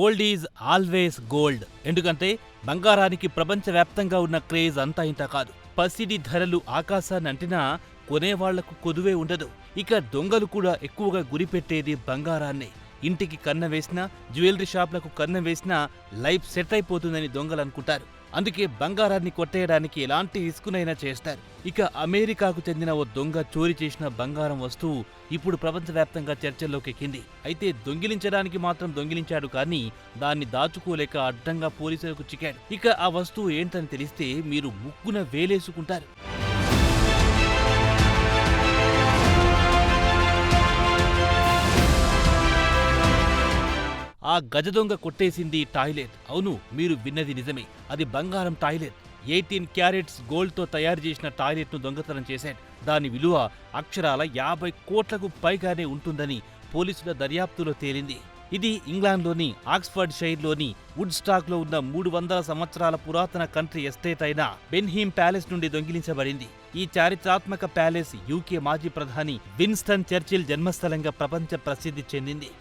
Gold is always gold. ఎందుకంటే బంగారానికి ప్రపంచవ్యాప్తంగా ఉన్న క్రేజ్ అంతా ఇంత కాదు. పసిడి ధరలు ఆకాశాన్ని అంటినా కొనేవాళ్లకు కొదువే ఉండదు. ఇక దొంగలు కూడా ఎక్కువగా గురిపెట్టేది బంగారాన్నే. ఇంటికి కన్నం వేసినా, జ్యువెలరీ షాప్లకు కన్నం వేసినా లైఫ్ సెట్ అయిపోతుందని దొంగలు అనుకుంటారు. అందుకే బంగారాన్ని కొట్టేయడానికి ఎలాంటి రిస్కునైనా చేస్తారు. ఇక అమెరికాకు చెందిన ఓ దొంగ చోరీ చేసిన బంగారం వస్తువు ఇప్పుడు ప్రపంచవ్యాప్తంగా చర్చల్లోకి ఎక్కింది. అయితే దొంగిలించడానికి మాత్రం దొంగిలించాడు, కానీ దాన్ని దాచుకోలేక అడ్డంగా పోలీసులకు చిక్కాడు. ఇక ఆ వస్తువు ఏంటని తెలిస్తే మీరు ముక్కున వేలేసుకుంటారు. ఆ గజ దొంగ కొట్టేసింది టాయిలెట్. అవును, మీరు విన్నది నిజమే. అది బంగారం టాయిలెట్. 18 క్యారెట్స్ గోల్డ్తో తయారు చేసిన టాయిలెట్ను దొంగతనం చేశాడు. దాని విలువ అక్షరాల 50 కోట్లకు పైగానే ఉంటుందని పోలీసుల దర్యాప్తులో తేలింది. ఇది ఇంగ్లాండ్లోని ఆక్స్ఫర్డ్ షైర్లోని వుడ్ స్టాక్లో ఉన్న 300 సంవత్సరాల పురాతన కంట్రీ ఎస్టేట్ అయిన బెన్హీమ్ ప్యాలెస్ నుండి దొంగిలించబడింది. ఈ చారిత్రాత్మక ప్యాలెస్ యూకే మాజీ ప్రధాని విన్స్టన్ చర్చిల్ జన్మస్థలంగా ప్రపంచ ప్రసిద్ధి చెందింది.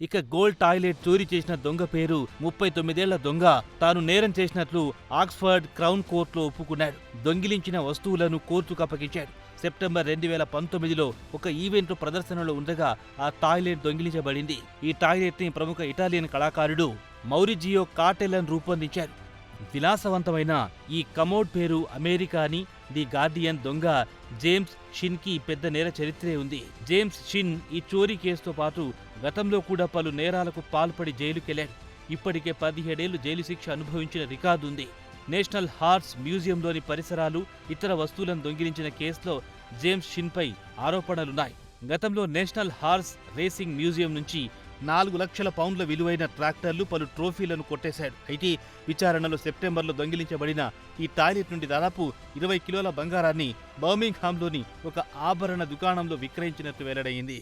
ఇక గోల్డ్ టాయిలెట్ చోరీ చేసిన దొంగ పేరు 39 ఏళ్ల దొంగ. తాను నేరం చేసినట్లు ఆక్స్ఫర్డ్ క్రౌన్ కోర్టులో ఒప్పుకున్నాడు. దొంగిలించిన వస్తువులను కోర్టుకు అప్పగించాడు. సెప్టెంబర్ 2019లో ఒక ఈవెంట్లో ప్రదర్శనలో ఉండగా ఆ టాయిలెట్ దొంగిలించబడింది. ఈ టాయిలెట్ ని ప్రముఖ ఇటాలియన్ కళాకారుడు మౌరిజియో కాటెలన్ రూపొందించాడు. విలాసవంతమైన ఈ కమోడ్ పేరు అమెరికా అని ది గార్డియన్. దొంగ జేమ్స్ షిన్ కి పెద్ద నేర చరిత్రే ఉంది. జేమ్స్ షిన్ ఈ చోరీ కేసుతో పాటు గతంలో కూడా పలు నేరాలకు పాల్పడి జైలుకెళ్లాడు. ఇప్పటికే 17 ఏళ్లు జైలు శిక్ష అనుభవించిన రికార్డు ఉంది. నేషనల్ హార్స్ మ్యూజియంలోని పరిసరాలు, ఇతర వస్తువులను దొంగిలించిన కేసులో జేమ్స్ షిన్ పై ఆరోపణలున్నాయి. గతంలో నేషనల్ హార్స్ రేసింగ్ మ్యూజియం నుంచి 4 లక్షల పౌండ్ల విలువైన ట్రాక్టర్లు, పలు ట్రోఫీలను కొట్టేశాడు. అయితే విచారణలో సెప్టెంబర్లో దొంగిలించబడిన ఈ టాయిలెట్ నుండి దాదాపు 20 కిలోల బంగారాన్ని బర్మింగ్హామ్లోని ఒక ఆభరణ దుకాణంలో విక్రయించినట్టు వెల్లడైంది.